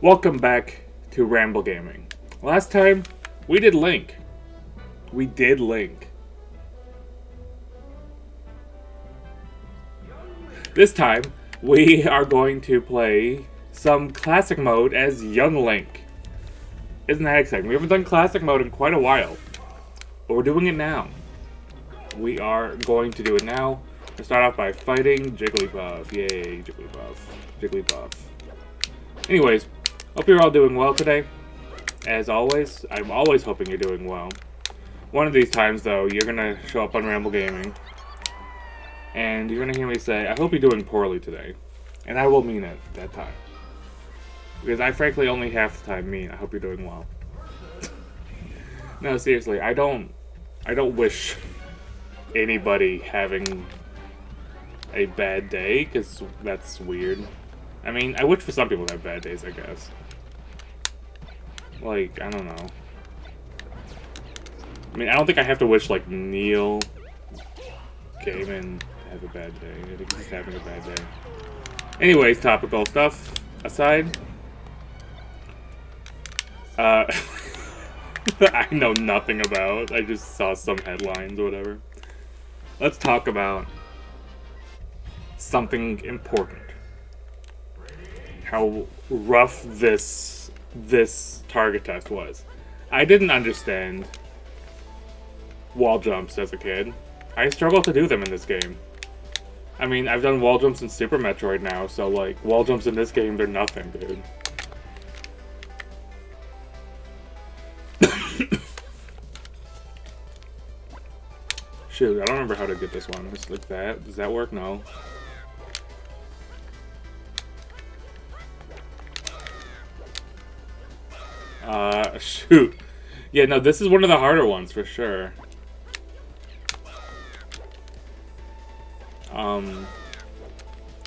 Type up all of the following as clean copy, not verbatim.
Welcome back to Ramble Gaming. Last time, we did Link. We did Link. This time, we are going to play some classic mode as Young Link. Isn't that exciting? We haven't done classic mode in quite a while, but we're doing it now. We are going to do it now. We'll start off by fighting Jigglypuff. Yay, Jigglypuff. Jigglypuff. Anyways, hope you're all doing well today. As always, I'm always hoping you're doing well. One of these times, though, you're going to show up on Ramble Gaming, and you're going to hear me say, I hope you're doing poorly today. And I will mean it that time. Because I frankly only half the time mean, I hope you're doing well. No, seriously, I don't wish anybody having a bad day, because that's weird. I mean, I wish for some people to have bad days, I guess. Like, I don't know. I mean, I don't think I have to wish, like, Neil Gaiman to have a bad day. I think he's having a bad day. Anyways, topical stuff aside. I know nothing about. I just saw some headlines or whatever. Let's talk about something important. How rough this target test was. I didn't understand wall jumps as a kid. I struggle to do them in this game. I mean, I've done wall jumps in Super Metroid now, so like, wall jumps in this game, they're nothing, dude. Shoot, I don't remember how to get this one. Just like that. Does that work? No. Shoot. Yeah, no, this is one of the harder ones for sure.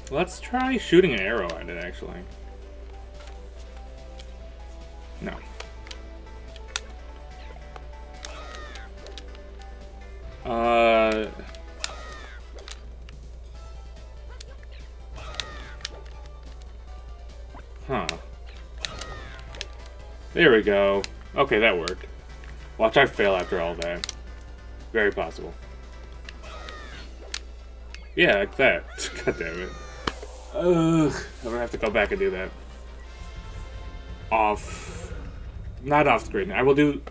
Let's try shooting an arrow at it, actually. No. Huh. There we go. Okay, that worked. Watch I fail after all that. Very possible. Yeah, like that. God damn it. Ugh. I'm gonna have to go back and do that. Not off screen. I will do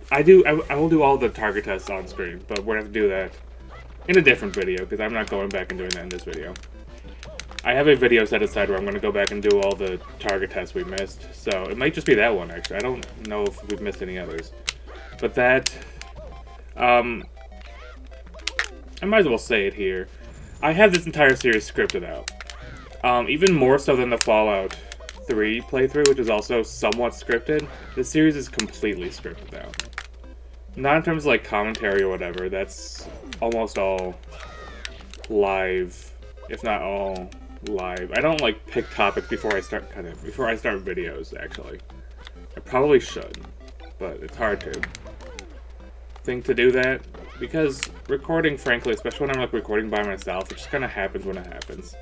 all the target tests on screen, but we're gonna have to do that in a different video, because I'm not going back and doing that in this video. I have a video set aside where I'm going to go back and do all the target tests we missed, so it might just be that one, actually. I don't know if we've missed any others. But that, I might as well say it here. I have this entire series scripted out. Even more so than the Fallout 3 playthrough, which is also somewhat scripted. This series is completely scripted out. Not in terms of, like, commentary or whatever. That's almost all live, if not all live. I don't like pick topics before I start videos, actually. I probably should, but it's hard to think to do that, because recording, frankly, especially when I'm like recording by myself, it just kind of happens when it happens.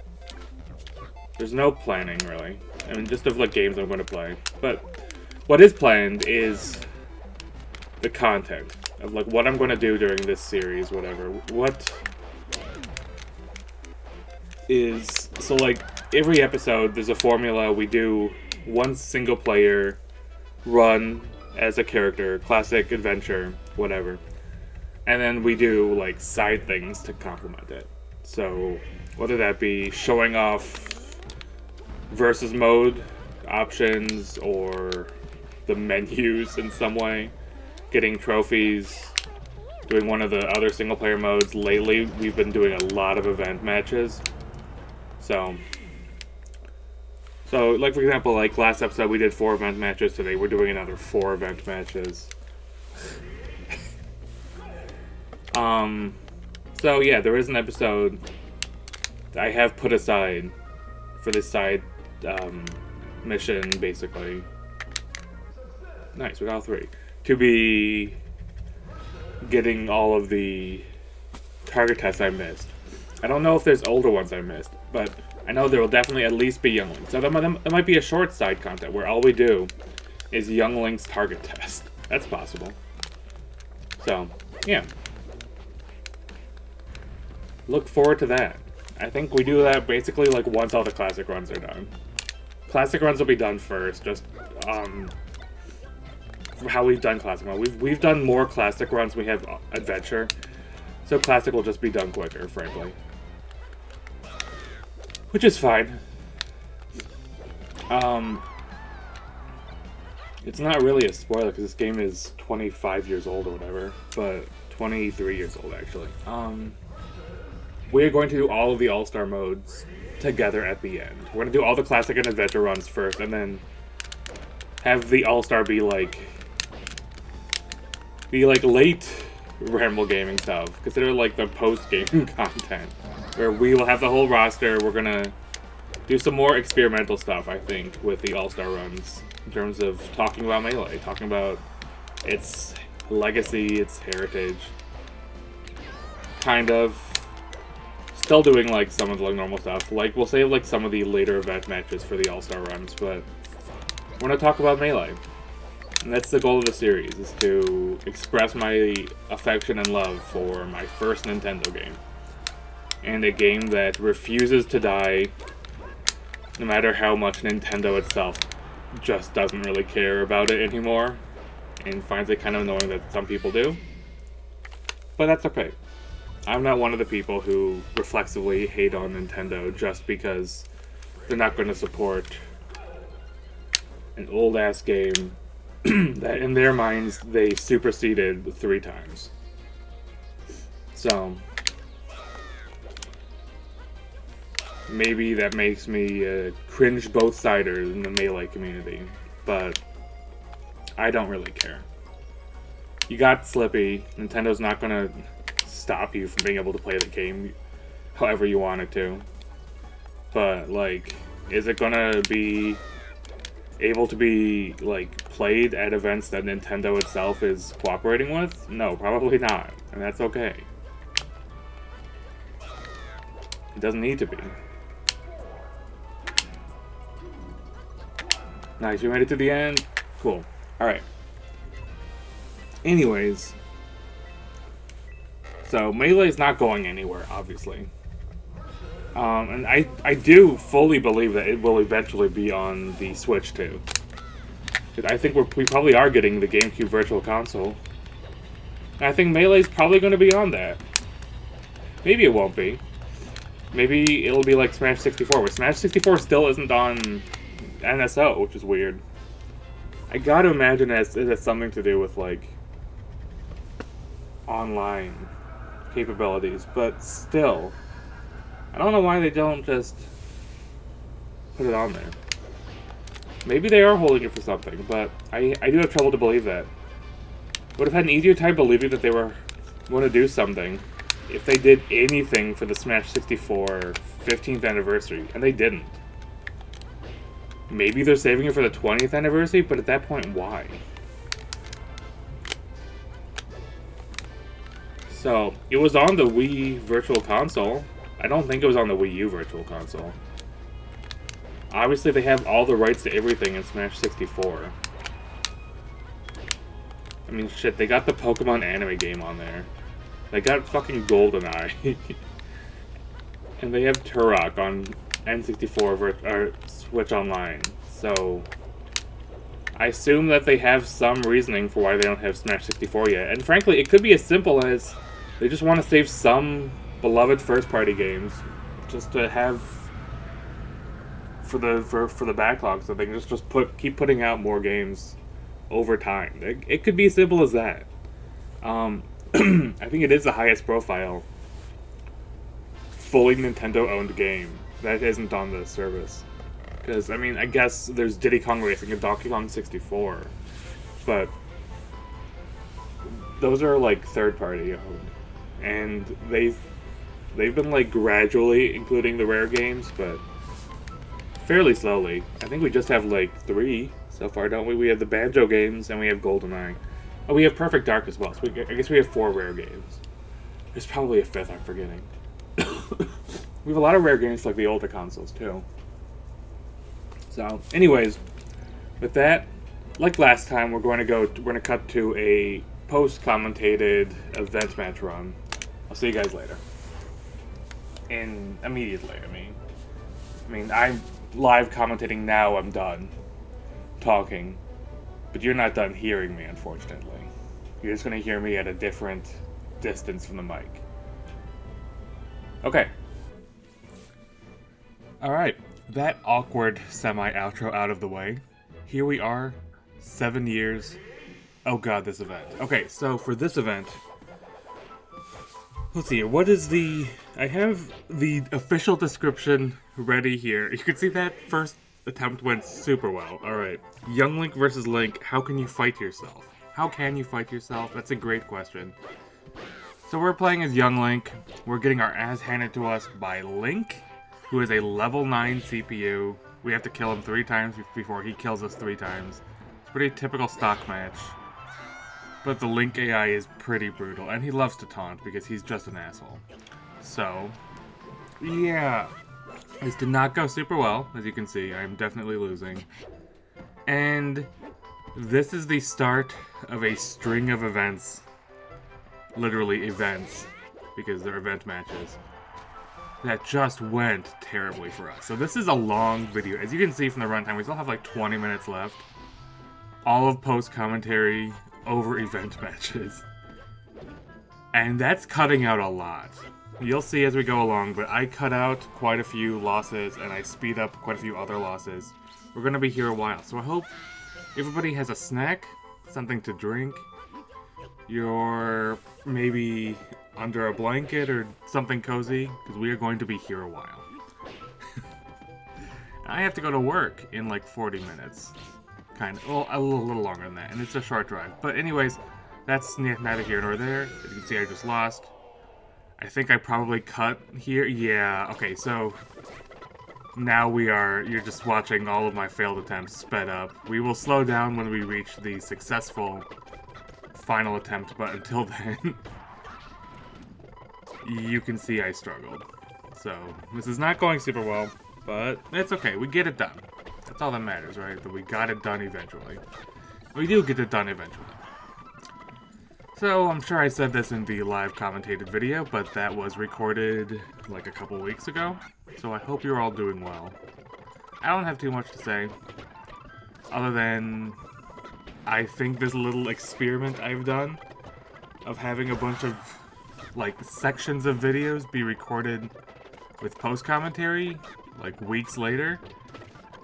There's no planning, really. I mean, just of like games I'm going to play. But what is planned is the content of like what I'm going to do during this series, whatever. What is, so like every episode there's a formula. We do one single player run as a character, classic adventure, whatever, and then we do like side things to complement it. So whether that be showing off versus mode options or the menus in some way, getting trophies, doing one of the other single player modes. Lately we've been doing a lot of event matches. So, like, for example, like, last episode we did 4 event matches. Today we're doing another 4 event matches. So, yeah, there is an episode that I have put aside for this side, mission, basically. Nice, we got all 3. To be getting all of the target tests I missed. I don't know if there's older ones I missed, but I know there will definitely at least be Young Links. So that might be a short side content where all we do is Young Link's target test. That's possible. So, yeah. Look forward to that. I think we do that basically like once all the classic runs are done. Classic runs will be done first, just how we've done classic runs. We've done more classic runs than we have adventure, so classic will just be done quicker, frankly. Which is fine. It's not really a spoiler because this game is 25 years old or whatever, but 23 years old actually. We're going to do all of the All-Star modes together at the end. We're going to do all the classic and adventure runs first, and then have the All-Star be like late Ramble gaming stuff. Consider like the post-game content, where we will have the whole roster. We're gonna do some more experimental stuff, I think, with the All-Star runs in terms of talking about Melee, talking about its legacy, its heritage, kind of. Still doing like some of the like, normal stuff. Like we'll save like some of the later event matches for the All-Star runs, but we're gonna talk about Melee. And that's the goal of the series, is to express my affection and love for my first Nintendo game. And a game that refuses to die, no matter how much Nintendo itself just doesn't really care about it anymore, and finds it kind of annoying that some people do. But that's okay. I'm not one of the people who reflexively hate on Nintendo just because they're not going to support an old-ass game that, in their minds, they superseded 3 times. So, maybe that makes me cringe both-siders in the Melee community, but I don't really care. You got Slippy. Nintendo's not going to stop you from being able to play the game however you want it to. But, like, is it gonna be able to be, like, played at events that Nintendo itself is cooperating with? No, probably not. And that's okay. It doesn't need to be. Nice, we made it to the end. Cool. Alright. Anyways. So, Melee's not going anywhere, obviously. And I do fully believe that it will eventually be on the Switch, too. I think we probably are getting the GameCube Virtual Console. And I think Melee's probably going to be on that. Maybe it won't be. Maybe it'll be like Smash 64, where Smash 64 still isn't on NSO, which is weird. I gotta imagine it has something to do with, like, online capabilities, but still, I don't know why they don't just put it on there. Maybe they are holding it for something, but I do have trouble to believe that. Would have had an easier time believing that they were going to do something if they did anything for the Smash 64 15th anniversary, and they didn't. Maybe they're saving it for the 20th anniversary, but at that point, why? So, it was on the Wii Virtual Console. I don't think it was on the Wii U Virtual Console. Obviously, they have all the rights to everything in Smash 64. I mean, shit, they got the Pokemon anime game on there. They got fucking GoldenEye. And they have Turok on N64 or Switch Online. So, I assume that they have some reasoning for why they don't have Smash 64 yet. And frankly, it could be as simple as they just want to save some beloved first-party games just to have for the backlog, so they can just keep putting out more games over time. It could be as simple as that. I think it is the highest profile fully Nintendo-owned game that isn't on the service. Because, I mean, I guess there's Diddy Kong Racing and Donkey Kong 64, but those are, like, third-party owned. And they've been, like, gradually including the rare games, but fairly slowly. I think we just have, like, 3 so far, don't we? We have the Banjo games, and we have GoldenEye. Oh, we have Perfect Dark as well, so I guess we have 4 rare games. There's probably a 5th I'm forgetting. We have a lot of rare games like the older consoles too. So, anyways, with that, like last time, we're going to cut to a post-commentated event match run. I'll see you guys later. Immediately, I mean, I'm live commentating now, I'm done talking. But you're not done hearing me, unfortunately. You're just going to hear me at a different distance from the mic. Okay. Alright, that awkward semi-outro out of the way. Here we are, 7 years. Oh god, this event. Okay, so for this event, let's see, what is the... I have the official description ready here. You can see that first attempt went super well. Alright. Young Link versus Link, how can you fight yourself? How can you fight yourself? That's a great question. So we're playing as Young Link. We're getting our ass handed to us by Link, who is a level 9 CPU. We have to kill him 3 times before he kills us 3 times. It's a pretty typical stock match. But the Link AI is pretty brutal, and he loves to taunt because he's just an asshole. So, yeah. This did not go super well, as you can see. I'm definitely losing. And this is the start of a string of events. Literally events, because they're event matches. That just went terribly for us. So this is a long video. As you can see from the runtime, we still have like 20 minutes left. All of post-commentary over event matches. And that's cutting out a lot. You'll see as we go along, but I cut out quite a few losses, and I speed up quite a few other losses. We're going to be here a while, so I hope everybody has a snack, something to drink. You're maybe under a blanket or something cozy, because we are going to be here a while. I have to go to work in like 40 minutes. Kind of. Well, a little longer than that, and it's a short drive. But anyways, that's neither here nor there. As you can see, I just lost. I think I probably cut here. Yeah, okay, so now you're just watching all of my failed attempts sped up. We will slow down when we reach the successful final attempt, but until then, you can see I struggled. So, this is not going super well, but it's okay, we get it done. That's all that matters, right? That we got it done eventually. We do get it done eventually. So, I'm sure I said this in the live commentated video, but that was recorded like a couple weeks ago. So I hope you're all doing well. I don't have too much to say, other than I think this little experiment I've done of having a bunch of like sections of videos be recorded with post-commentary like weeks later.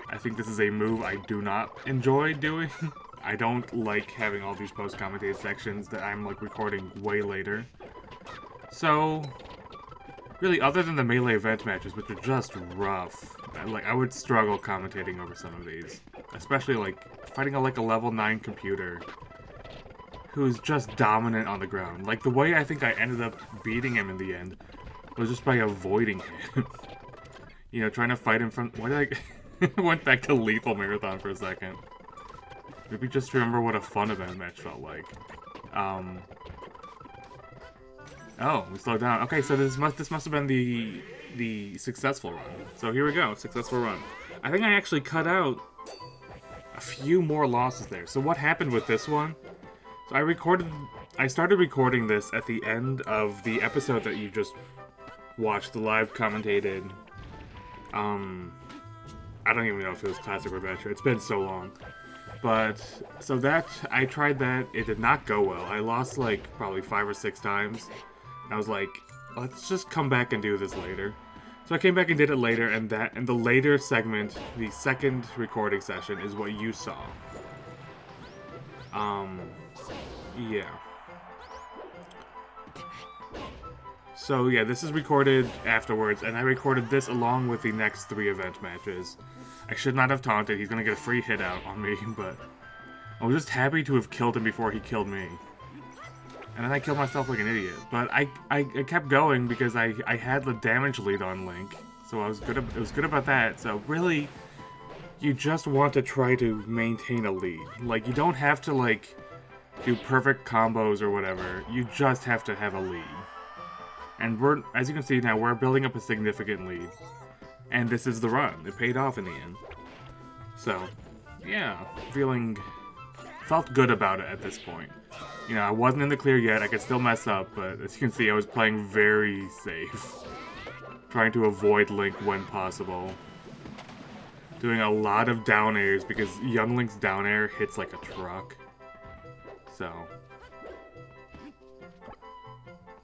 I think this is a move I do not enjoy doing. I don't like having all these post-commentated sections that I'm like recording way later. So, really, other than the Melee event matches, which are just rough, I would struggle commentating over some of these. Especially like fighting a level 9 computer who's just dominant on the ground. Like the way I think I ended up beating him in the end was just by avoiding him. You know, trying to fight him from... Why did I went back to Lethal Marathon for a second. Maybe just remember what a fun event match felt like. Oh, we slowed down. Okay, so this must have been the successful run. So here we go, successful run. I think I actually cut out a few more losses there. So what happened with this one? So I started recording this at the end of the episode that you just watched, the live commentated. I don't even know if it was Classic or Adventure. It's been so long. But, so I tried that. It did not go well. I lost like probably 5 or 6 times. I was like, let's just come back and do this later. So I came back and did it later, and the later segment, the second recording session, is what you saw. Yeah. So yeah, this is recorded afterwards, and I recorded this along with the next 3 event matches. I should not have taunted, he's gonna get a free hit out on me, but I was just happy to have killed him before he killed me. And then I killed myself like an idiot. But I kept going because I had the damage lead on Link, so it was good about that. So really, you just want to try to maintain a lead. Like, you don't have to, like, do perfect combos or whatever. You just have to have a lead. And as you can see now, we're building up a significant lead. And this is the run. It paid off in the end. So, yeah, felt good about it at this point. You know, I wasn't in the clear yet, I could still mess up, but as you can see, I was playing very safe. Trying to avoid Link when possible. Doing a lot of down airs, because young Link's down air hits like a truck. So.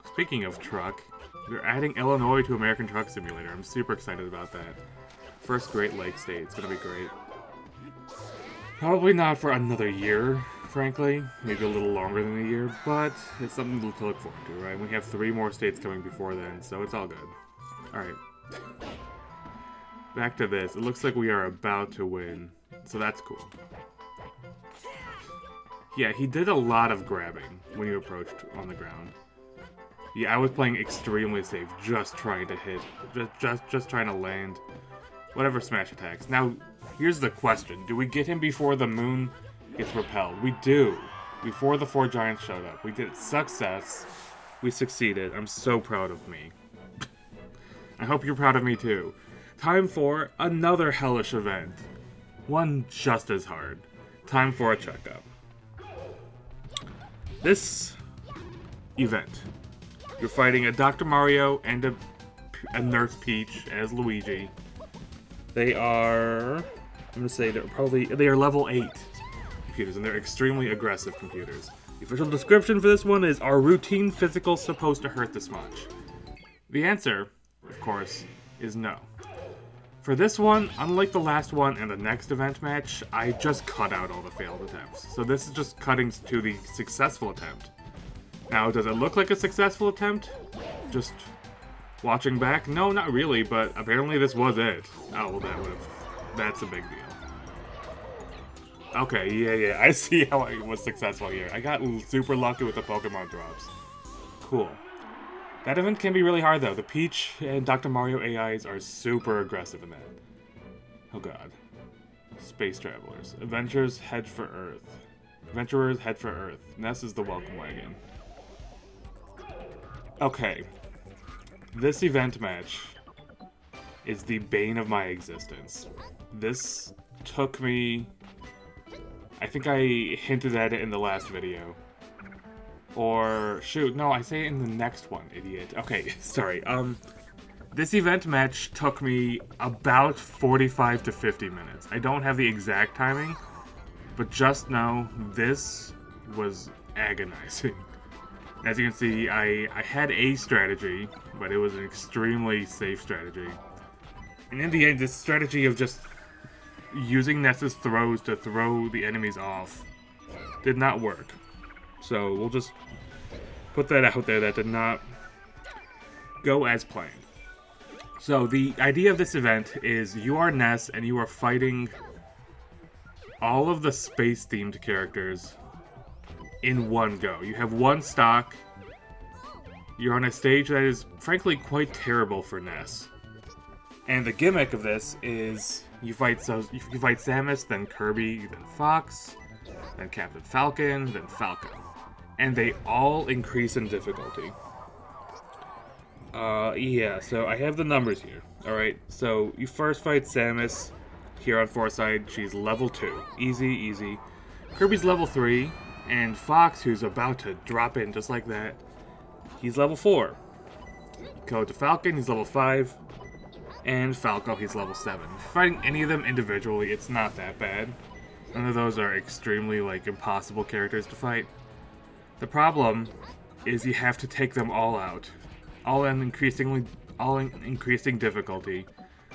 Speaking of truck, they're adding Illinois to American Truck Simulator. I'm super excited about that. First Great Lakes state, it's gonna be great. Probably not for another year, frankly. Maybe a little longer than a year, but it's something to look forward to, right? We have 3 more states coming before then, so it's all good. Alright. Back to this. It looks like we are about to win, so that's cool. Yeah, he did a lot of grabbing when you approached on the ground. Yeah, I was playing extremely safe, just trying to hit, just trying to land whatever smash attacks. Now, here's the question. Do we get him before the moon gets repelled? We do. Before the 4 giants showed up. We did success. We succeeded. I'm so proud of me. I hope you're proud of me too. Time for another hellish event. One just as hard. Time for a checkup. This event, you're fighting a Dr. Mario and a Nurse Peach as Luigi. They are, I'm gonna say they are level 8 computers, and they're extremely aggressive computers. The official description for this one is, are routine physicals supposed to hurt this much? The answer, of course, is no. For this one, unlike the last one and the next event match, I just cut out all the failed attempts. So this is just cutting to the successful attempt. Now, does it look like a successful attempt? Just watching back? No, not really, but apparently this was it. Oh, well, that's a big deal. Okay, yeah, I see how I was successful here. I got super lucky with the Pokemon drops. Cool. That event can be really hard, though. The Peach and Dr. Mario AIs are super aggressive in that. Oh god. Space Travelers. Adventurers head for Earth. Adventurers head for Earth. Ness is the welcome wagon. Okay. This event match is the bane of my existence. This took me... I think I hinted at it in the last video. Or, shoot, no, I say it in the next one, idiot. Okay, sorry. This event match took me about 45 to 50 minutes. I don't have the exact timing, but just know this was agonizing. As you can see, I had a strategy, but it was an extremely safe strategy. And in the end, this strategy of just using Ness's throws to throw the enemies off did not work. So we'll just put that out there. That did not go as planned. So the idea of this event is you are Ness and you are fighting all of the space-themed characters in one go. You have one stock. You're on a stage that is frankly quite terrible for Ness. And the gimmick of this is you fight Samus, then Kirby, then Fox, then Captain Falcon, then Falco. And they all increase in difficulty. Yeah, so I have the numbers here. Alright, so you first fight Samus here on Forsyth. She's level 2. Easy. Kirby's level 3, and Fox, who's about to drop in just like that, he's level 4. Go to Falcon, he's level 5. And Falco, he's level 7. Fighting any of them individually, it's not that bad. None of those are extremely, impossible characters to fight. The problem is you have to take them all out. All in increasing difficulty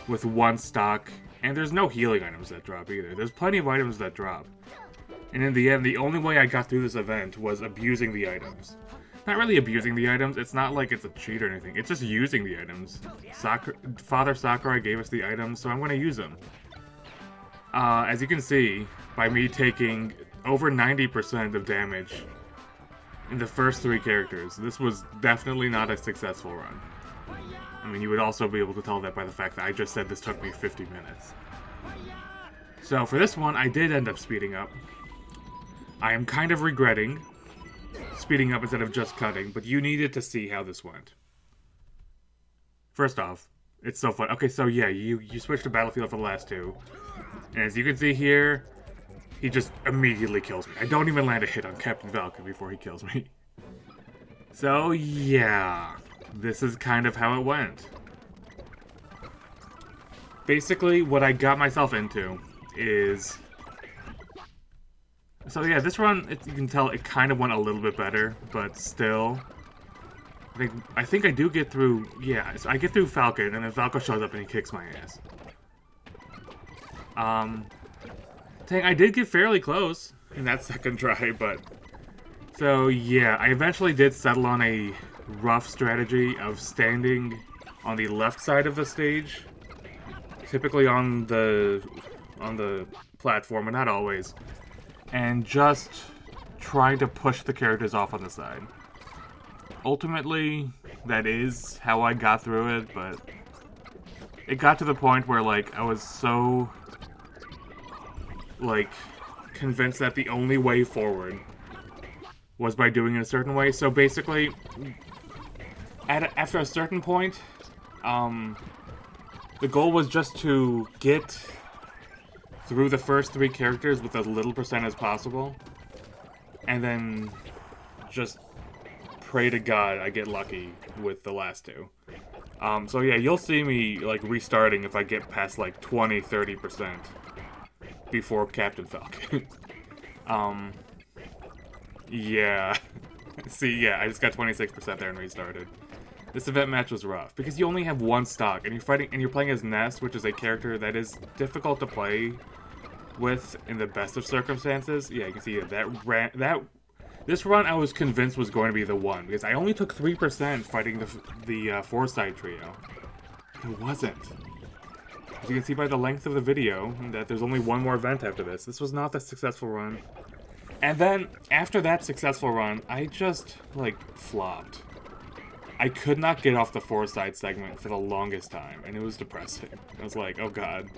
with one stock. And there's no healing items that drop either. There's plenty of items that drop. And in the end, the only way I got through this event was abusing the items. Not really abusing the items, it's not like it's a cheat or anything. It's just using the items. Father Sakurai gave us the items, so I'm going to use them. As you can see, by me taking over 90% of damage in the first 3 characters, this was definitely not a successful run. I mean, you would also be able to tell that by the fact that I just said this took me 50 minutes. So for this one, I did end up speeding up. I am kind of regretting speeding up instead of just cutting, but you needed to see how this went. First off, it's so fun. Okay, so yeah, you switch to Battlefield for the last two. And as you can see here, he just immediately kills me. I don't even land a hit on Captain Falcon before he kills me. So yeah, this is kind of how it went. Basically, what I got myself into is... So yeah, this run, you can tell it kind of went a little bit better, but still... I think I do get through... Yeah, so I get through Falcon, and then Falco shows up and he kicks my ass. Dang, I did get fairly close in that second try, but... So yeah, I eventually did settle on a rough strategy of standing on the left side of the stage. Typically on the platform, but not always. And just trying to push the characters off on the side. Ultimately, that is how I got through it, but it got to the point where, like, I was so, like, convinced that the only way forward was by doing it a certain way. So basically, after a certain point, the goal was just to get through the first 3 characters with as little percent as possible, and then just pray to God I get lucky with the last 2. So yeah, you'll see me like restarting if I get past like 20-30% before Captain Falcon. Yeah. See, yeah, I just got 26% there and restarted. This event match was rough because you only have 1 stock, and you're playing as Ness, which is a character that is difficult to play with in the best of circumstances. Yeah, you can see this run I was convinced was going to be the one because I only took 3% fighting the Foresight trio. It wasn't. As you can see by the length of the video, that there's only 1 more event after this. This was not the successful run. And then after that successful run, I just like flopped. I could not get off the Foresight segment for the longest time, and it was depressing. I was like, oh god.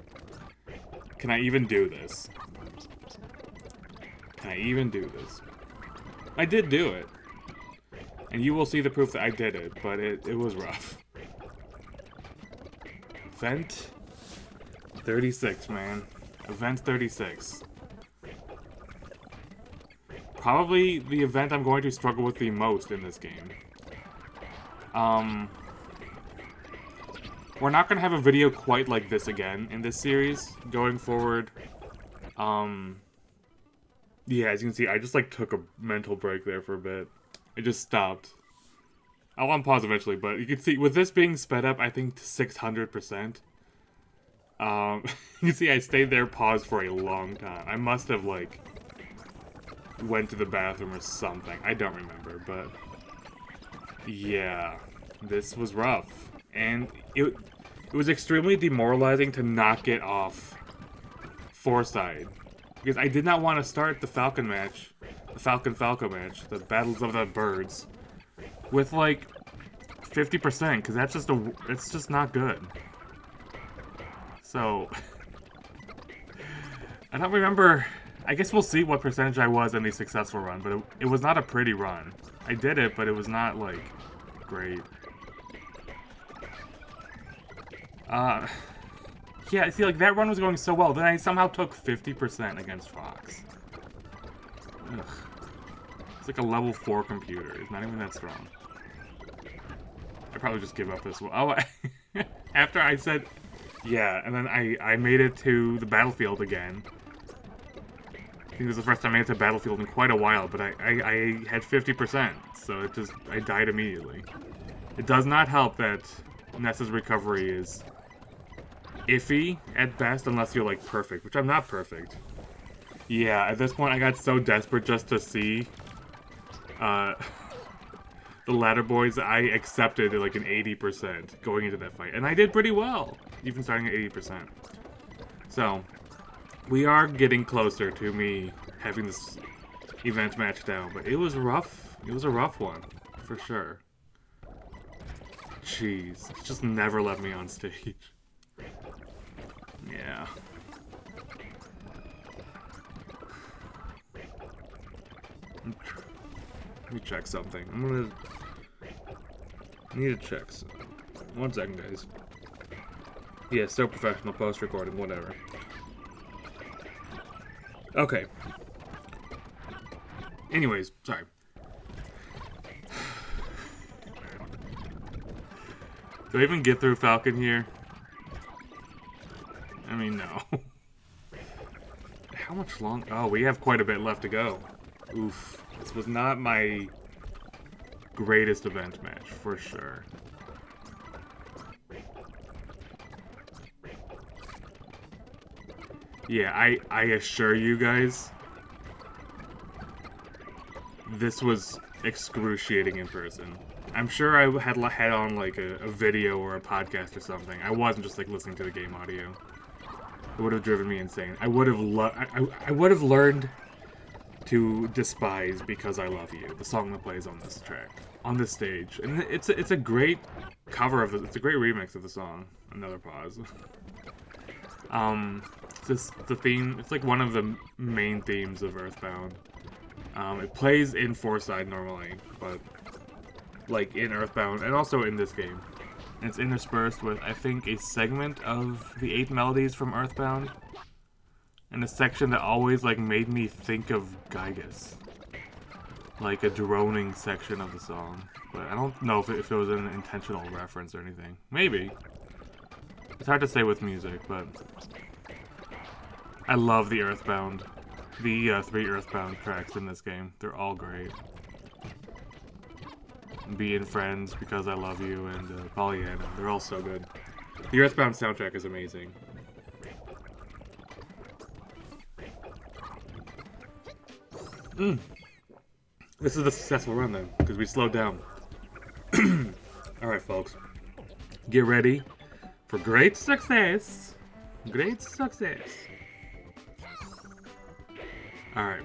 Can I even do this? Can I even do this? I did do it. And you will see the proof that I did it, but it was rough. Event 36, man. Event 36. Probably the event I'm going to struggle with the most in this game. We're not gonna have a video quite like this again in this series going forward. Yeah, as you can see, I just like took a mental break there for a bit. It just stopped. I'll unpause eventually, but you can see with this being sped up, I think to 600%. You can see I stayed there paused for a long time. I must have like went to the bathroom or something. I don't remember, but yeah, this was rough. And it was extremely demoralizing to not get off Foresight. Because I did not want to start the Falcon match, the Falcon-Falco match, the Battles of the Birds, with like 50%, because it's just not good. So, I don't remember, I guess we'll see what percentage I was in the successful run, but it was not a pretty run. I did it, but it was not like great. Yeah, I see, like, that run was going so well, then I somehow took 50% against Fox. Ugh. It's like a level 4 computer. It's not even that strong. I probably just give up this one. Oh, after I said, yeah, and then I made it to the battlefield again. I think this is the first time I made it to battlefield in quite a while, but I had 50%, so I died immediately. It does not help that Ness's recovery is iffy at best, unless you're like perfect, which I'm not perfect. Yeah, at this point I got so desperate just to see the ladder boys, I accepted like an 80% going into that fight, and I did pretty well, even starting at 80%. So, we are getting closer to me having this event match down, but it was rough. It was a rough one, for sure. Jeez, just never let me on stage. Yeah. Let me check something. I need to check something. 1 second, guys. Yeah, so professional post-recording, whatever. Okay. Anyways, sorry. Do I even get through Falcon here? I mean, no. How much long? Oh, we have quite a bit left to go. Oof. This was not my greatest event match, for sure. Yeah, I assure you guys, this was excruciating in person. I'm sure I had on like a video or a podcast or something. I wasn't just like listening to the game audio. It would have driven me insane. I would have I would have learned to despise Because I Love You, the song that plays on this track, on this stage. And it's a great cover of it's a great remix of the song. Another pause. The theme, it's like one of the main themes of Earthbound. It plays in 4-side normally, but like in Earthbound and also in this game. And it's interspersed with, I think, a segment of the 8 melodies from Earthbound. And a section that always like made me think of Gygas. Like a droning section of the song. But I don't know if it was an intentional reference or anything. Maybe. It's hard to say with music, but I love the Earthbound. The 3 Earthbound tracks in this game. They're all great. Being Friends, Because I Love You, and Pollyanna. They're all so good. The Earthbound soundtrack is amazing. This is a successful run then, because we slowed down. Alright, folks. Get ready for great success. Great success. Alright.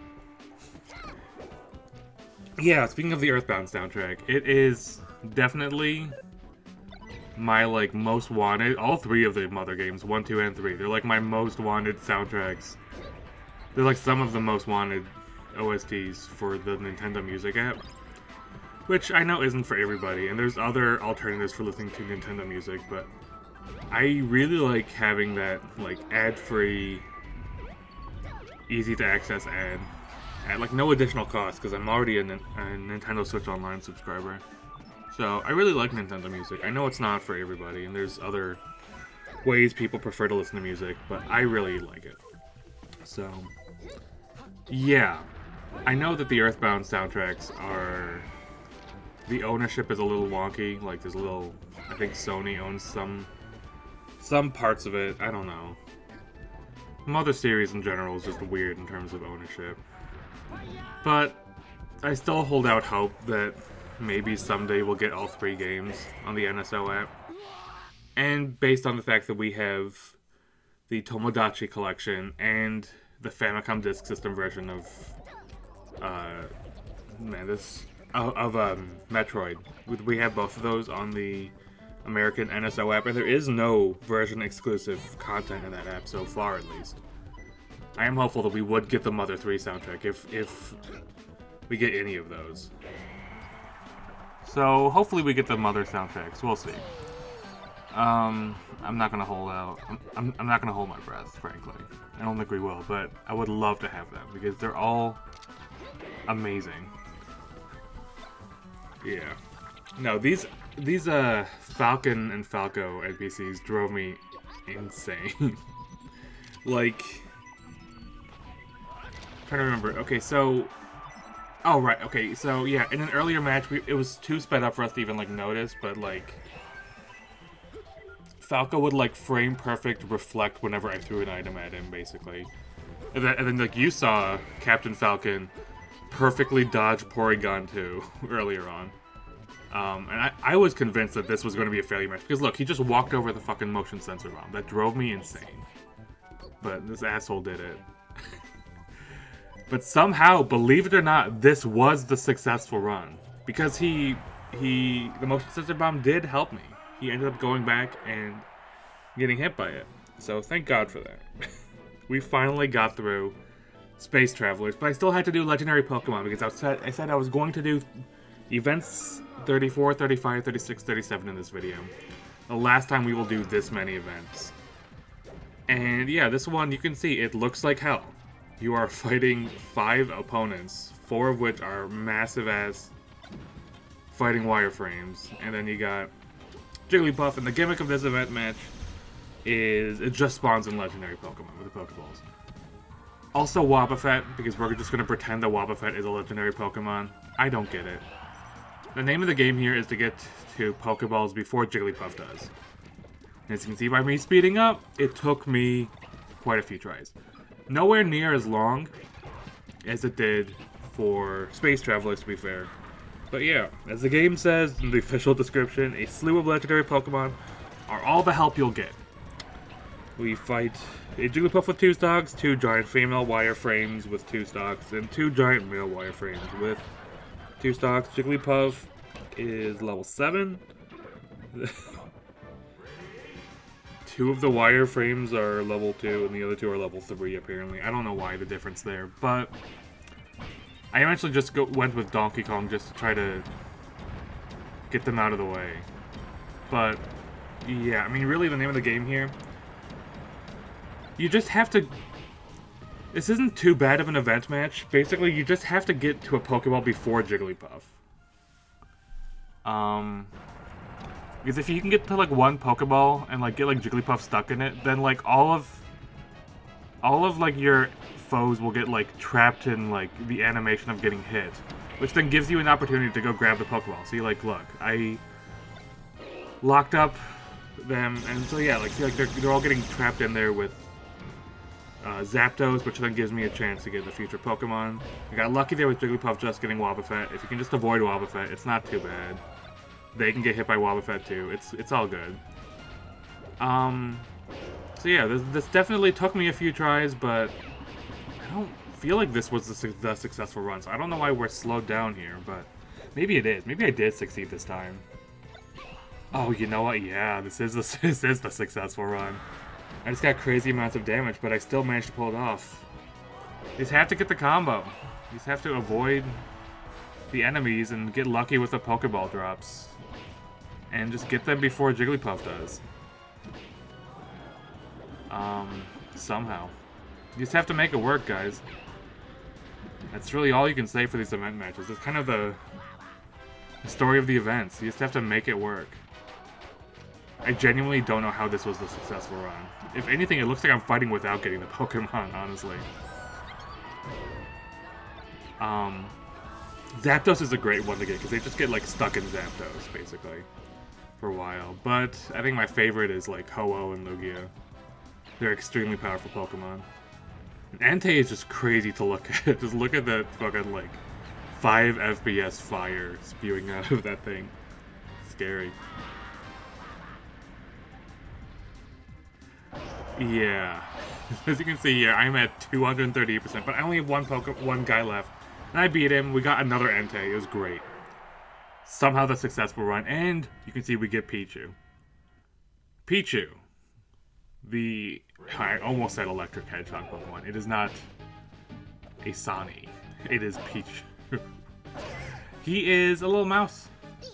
Yeah, speaking of the Earthbound soundtrack, it is definitely my, like, most wanted. All 3 of the Mother games, 1, 2, and 3. They're, like, my most wanted soundtracks. They're, like, some of the most wanted OSTs for the Nintendo Music app. Which I know isn't for everybody, and there's other alternatives for listening to Nintendo Music, but I really like having that, like, ad-free, easy-to-access ad at, like, no additional cost, because I'm already a Nintendo Switch Online subscriber. So, I really like Nintendo Music. I know it's not for everybody, and there's other ways people prefer to listen to music, but I really like it. So, yeah. I know that the Earthbound soundtracks are... The ownership is a little wonky. Like, there's a little... I think Sony owns some parts of it. I don't know. Mother series in general is just weird in terms of ownership. But I still hold out hope that maybe someday we'll get all 3 games on the NSO app. And based on the fact that we have the Tomodachi collection and the Famicom Disk System version of Metroid. We have both of those on the American NSO app, and there is no version exclusive content in that app so far, at least. I am hopeful that we would get the Mother 3 soundtrack if we get any of those. So hopefully we get the Mother soundtracks. We'll see. I'm not gonna hold out. I'm not gonna hold my breath, frankly. I don't think we will, but I would love to have them because they're all amazing. Yeah. No, these Falcon and Falco NPCs drove me insane. Like, I'm trying to remember. Okay, so. Oh right. Okay, so yeah, in an earlier match, it was too sped up for us to even like notice, but like. Falco would, like, frame perfect reflect whenever I threw an item at him, basically. And then like, you saw Captain Falcon perfectly dodge Porygon 2 earlier on. And I was convinced that this was going to be a failure match. Because, look, he just walked over the fucking motion sensor bomb. That drove me insane. But this asshole did it. But somehow, believe it or not, this was the successful run. Because the motion sensor bomb did help me. He ended up going back and getting hit by it. So thank God for that. We finally got through Space Travelers, but I still had to do Legendary Pokemon because I said I was going to do events 34, 35, 36, 37 in this video. The last time we will do this many events. And yeah, this one, you can see, it looks like hell. You are fighting 5 opponents, 4 of which are massive-ass fighting wireframes. And then you got Jigglypuff, and the gimmick of this event match is it just spawns in legendary Pokemon with the Pokeballs. Also Wobbuffet, because we're just going to pretend that Wobbuffet is a legendary Pokemon. I don't get it. The name of the game here is to get to Pokeballs before Jigglypuff does. And as you can see by me speeding up, it took me quite a few tries. Nowhere near as long as it did for Space Travelers, to be fair. But yeah, as the game says in the official description, a slew of legendary Pokemon are all the help you'll get. We fight a Jigglypuff with 2 stocks, 2 giant female wireframes with 2 stocks, and 2 giant male wireframes with 2 stocks. Jigglypuff is level 7. 2 of the wireframes are level 2, and the other 2 are level 3, apparently. I don't know why the difference there, but I eventually just went with Donkey Kong just to try to get them out of the way. But, yeah, I mean, really the name of the game here, you just have to... This isn't too bad of an event match. Basically, you just have to get to a Pokeball before Jigglypuff. Because if you can get to, like, one Pokeball and, like, get, like, Jigglypuff stuck in it, then, like, all of, like, your foes will get, like, trapped in, like, the animation of getting hit. Which then gives you an opportunity to go grab the Pokeball. So you're like, look, I locked up them, and so, yeah, like, see, like, they're all getting trapped in there with Zapdos, which then gives me a chance to get the future Pokemon. I got lucky there with Jigglypuff just getting Wobbuffet. If you can just avoid Wobbuffet, it's not too bad. They can get hit by Wobbuffet too. It's all good. So yeah, this definitely took me a few tries, but I don't feel like this was the successful run. So I don't know why we're slowed down here, but maybe it is. Maybe I did succeed this time. Oh, you know what? Yeah, this is the successful run. I just got crazy amounts of damage, but I still managed to pull it off. You just have to get the combo. You just have to avoid the enemies and get lucky with the Pokeball drops. And just get them before Jigglypuff does. Somehow. You just have to make it work, guys. That's really all you can say for these event matches. It's kind of the story of the events. You just have to make it work. I genuinely don't know how this was a successful run. If anything, it looks like I'm fighting without getting the Pokemon, honestly. Zapdos is a great one to get, because they just get, like, stuck in Zapdos, basically, for a while. But I think my favorite is, like, Ho-Oh and Lugia. They're extremely powerful Pokemon. And Entei is just crazy to look at. Just look at that fucking, like, 5 FPS fire spewing out of that thing. Scary. Yeah. As you can see here, I'm at 238%, but I only have one guy left. And I beat him. We got another Entei. It was great. Somehow the successful run. And you can see we get Pichu. Pichu. I almost said electric hedgehog Pokemon. It is not a Sani. It is Pichu. He is a little mouse.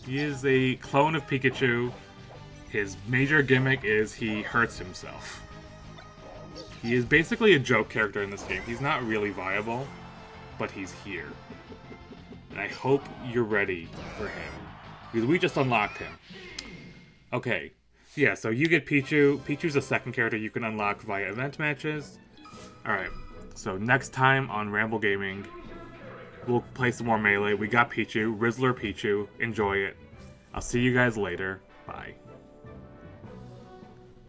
He is a clone of Pikachu. His major gimmick is he hurts himself. He is basically a joke character in this game. He's not really viable, but he's here. And I hope you're ready for him, because we just unlocked him. Okay, yeah, so you get Pichu. Pichu's a second character you can unlock via event matches. Alright, so next time on Ramble Gaming, we'll play some more Melee. We got Pichu, Rizzler Pichu. Enjoy it. I'll see you guys later. Bye.